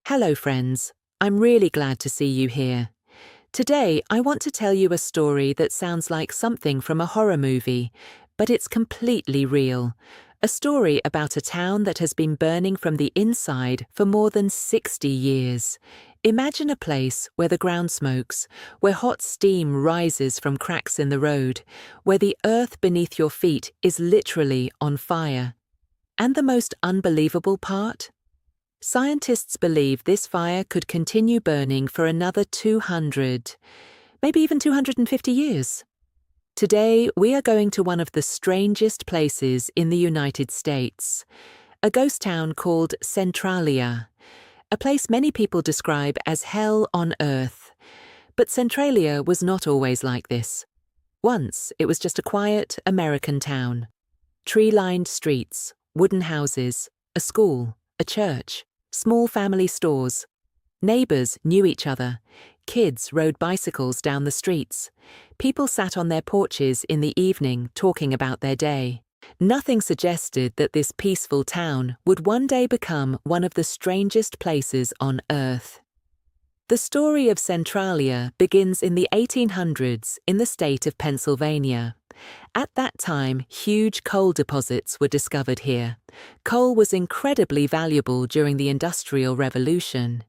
Hello friends, I'm really glad to see you here. Today I want to tell you a story that sounds like something from a horror movie, but it's completely real. A story about a town that has been burning from the inside for more than 60 years. Imagine a place where the ground smokes, where hot steam rises from cracks in the road, where the earth beneath your feet is literally on fire. And the most unbelievable part? Scientists believe this fire could continue burning for another 200, maybe even 250 years. Today, we are going to one of the strangest places in the United States, a ghost town called Centralia, a place many people describe as hell on earth. But Centralia was not always like this. Once, it was just a quiet American town. Tree-lined streets, wooden houses, a school, a church, small family stores. Neighbors knew each other. Kids rode bicycles down the streets. People sat on their porches in the evening talking about their day. Nothing suggested that this peaceful town would one day become one of the strangest places on Earth. The story of Centralia begins in the 1800s in the state of Pennsylvania. At that time, huge coal deposits were discovered here. Coal was incredibly valuable during the Industrial Revolution.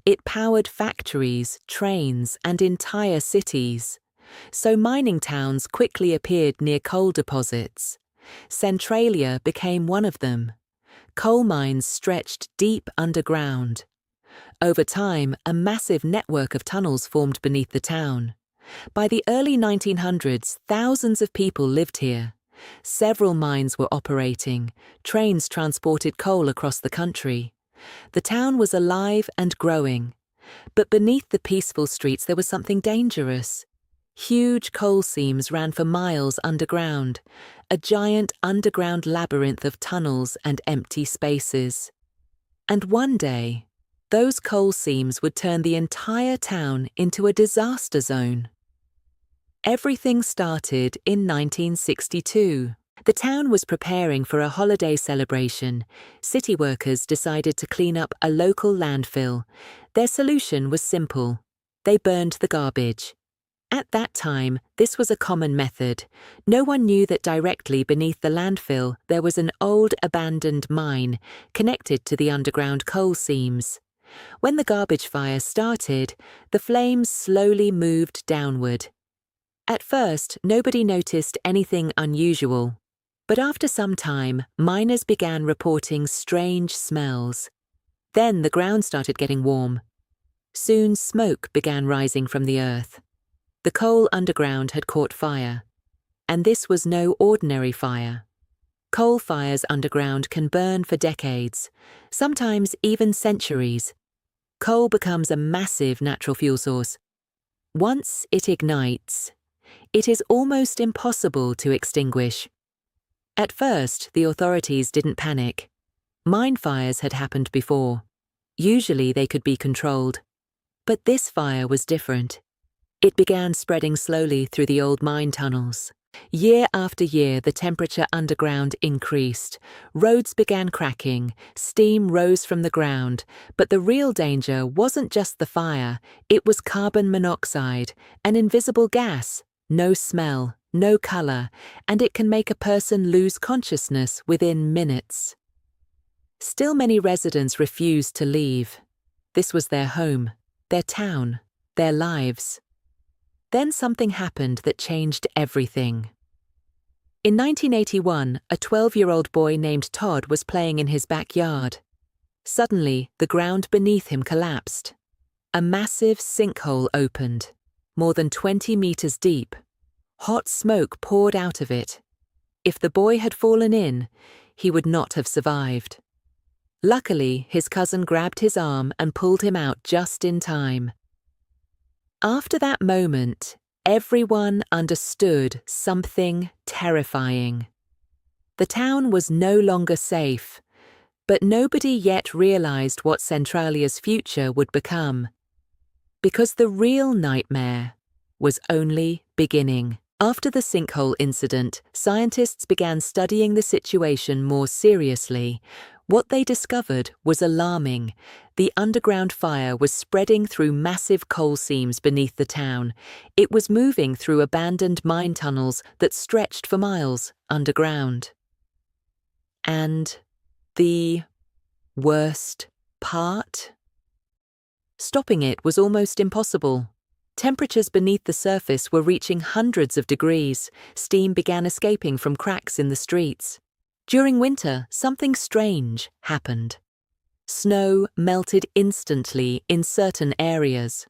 It powered factories, trains, and entire cities. So mining towns quickly appeared near coal deposits. Centralia became one of them. Coal mines stretched deep underground. Over time, a massive network of tunnels formed beneath the town. By the early 1900s, thousands of people lived here. Several mines were operating. Trains transported coal across the country. The town was alive and growing. But beneath the peaceful streets there was something dangerous. Huge coal seams ran for miles underground, a giant underground labyrinth of tunnels and empty spaces. And one day, those coal seams would turn the entire town into a disaster zone. Everything started in 1962. The town was preparing for a holiday celebration. City workers decided to clean up a local landfill. Their solution was simple. They burned the garbage. At that time, this was a common method. No one knew that directly beneath the landfill there was an old abandoned mine connected to the underground coal seams. When the garbage fire started, the flames slowly moved downward. At first, nobody noticed anything unusual. But after some time, miners began reporting strange smells. Then the ground started getting warm. Soon smoke began rising from the earth. The coal underground had caught fire. And this was no ordinary fire. Coal fires underground can burn for decades, sometimes even centuries. Coal becomes a massive natural fuel source. Once it ignites, it is almost impossible to extinguish. At first, the authorities didn't panic. Mine fires had happened before. Usually they could be controlled. But this fire was different. It began spreading slowly through the old mine tunnels. Year after year, the temperature underground increased. Roads began cracking, steam rose from the ground, but the real danger wasn't just the fire, it was carbon monoxide, an invisible gas. No smell, no color, and it can make a person lose consciousness within minutes. Still, many residents refused to leave. This was their home, their town, their lives. Then something happened that changed everything. In 1981, a 12-year-old boy named Todd was playing in his backyard. Suddenly, the ground beneath him collapsed. A massive sinkhole opened, more than 20 meters deep. Hot smoke poured out of it. If the boy had fallen in, he would not have survived. Luckily, his cousin grabbed his arm and pulled him out just in time. After that moment, everyone understood something terrifying. The town was no longer safe, but nobody yet realized what Centralia's future would become. Because the real nightmare was only beginning. After the sinkhole incident, scientists began studying the situation more seriously. What they discovered was alarming. The underground fire was spreading through massive coal seams beneath the town. It was moving through abandoned mine tunnels that stretched for miles underground. And the worst part? Stopping it was almost impossible. Temperatures beneath the surface were reaching hundreds of degrees. Steam began escaping from cracks in the streets. During winter, something strange happened. Snow melted instantly in certain areas.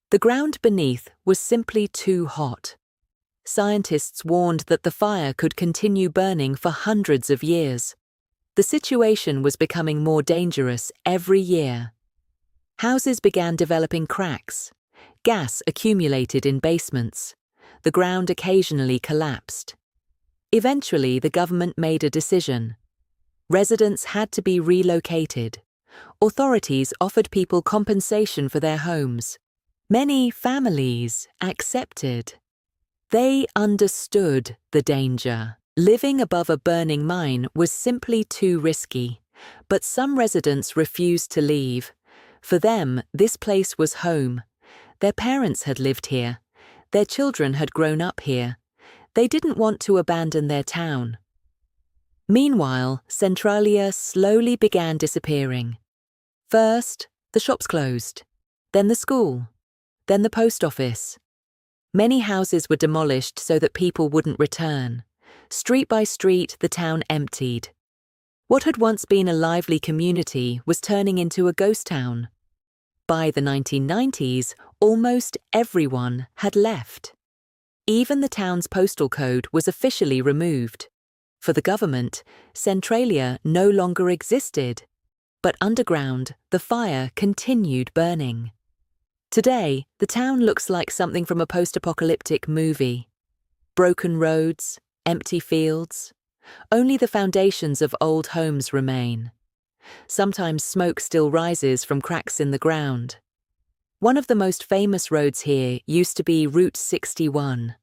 The ground beneath was simply too hot. Scientists warned that the fire could continue burning for hundreds of years. The situation was becoming more dangerous every year. Houses began developing cracks. Gas accumulated in basements. The ground occasionally collapsed. Eventually, the government made a decision. Residents had to be relocated. Authorities offered people compensation for their homes. Many families accepted. They understood the danger. Living above a burning mine was simply too risky, but some residents refused to leave. For them, this place was home. Their parents had lived here. Their children had grown up here. They didn't want to abandon their town. Meanwhile, Centralia slowly began disappearing. First, the shops closed, then the school, then the post office. Many houses were demolished so that people wouldn't return. Street by street, the town emptied. What had once been a lively community was turning into a ghost town. By the 1990s, almost everyone had left. Even the town's postal code was officially removed. For the government, Centralia no longer existed. But underground, the fire continued burning. Today, the town looks like something from a post-apocalyptic movie. Broken roads, empty fields. Only the foundations of old homes remain. Sometimes smoke still rises from cracks in the ground. One of the most famous roads here used to be Route 61.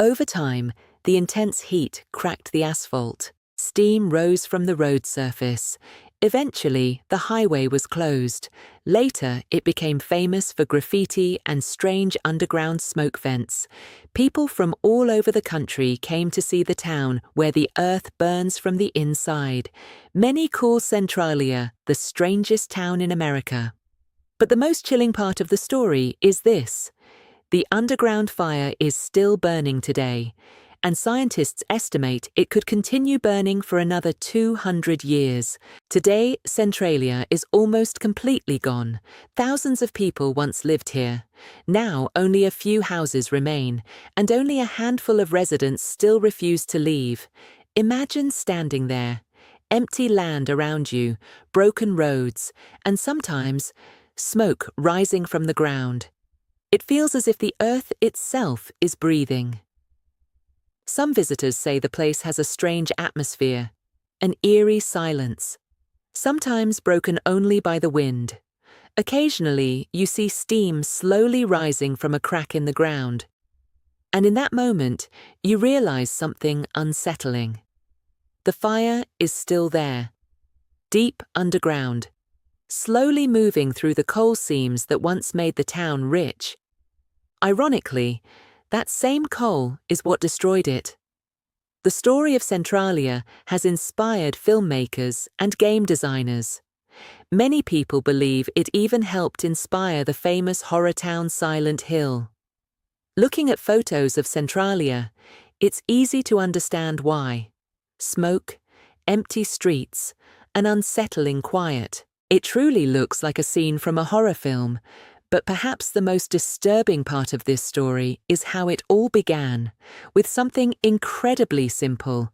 Over time, the intense heat cracked the asphalt. Steam rose from the road surface. Eventually, the highway was closed. Later, it became famous for graffiti and strange underground smoke vents. People from all over the country came to see the town where the earth burns from the inside. Many call Centralia the strangest town in America. But the most chilling part of the story is this. The underground fire is still burning today, and scientists estimate it could continue burning for another 200 years. Today, Centralia is almost completely gone. Thousands of people once lived here. Now, only a few houses remain, and only a handful of residents still refuse to leave. Imagine standing there, empty land around you, broken roads, and sometimes smoke rising from the ground. It feels as if the earth itself is breathing. Some visitors say the place has a strange atmosphere, an eerie silence, sometimes broken only by the wind. Occasionally, you see steam slowly rising from a crack in the ground. And in that moment, you realize something unsettling. The fire is still there, deep underground, slowly moving through the coal seams that once made the town rich. Ironically, that same coal is what destroyed it. The story of Centralia has inspired filmmakers and game designers. Many people believe it even helped inspire the famous horror town Silent Hill. Looking at photos of Centralia, it's easy to understand why. Smoke, empty streets, an unsettling quiet. It truly looks like a scene from a horror film. But perhaps the most disturbing part of this story is how it all began, with something incredibly simple,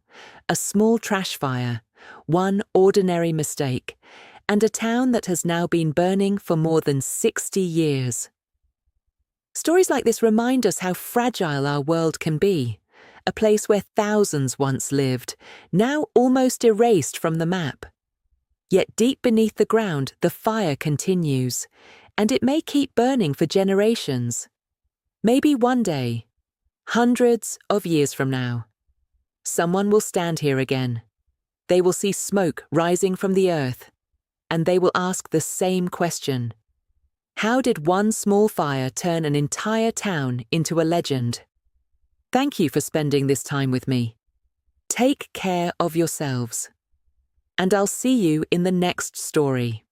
a small trash fire, one ordinary mistake, and a town that has now been burning for more than 60 years. Stories like this remind us how fragile our world can be, a place where thousands once lived, now almost erased from the map. Yet deep beneath the ground, the fire continues, and it may keep burning for generations. Maybe one day, hundreds of years from now, someone will stand here again, They will see smoke rising from the earth, and they will ask the same question. How did one small fire turn an entire town into a legend? Thank you for spending this time with me. Take care of yourselves. And I'll see you in the next story.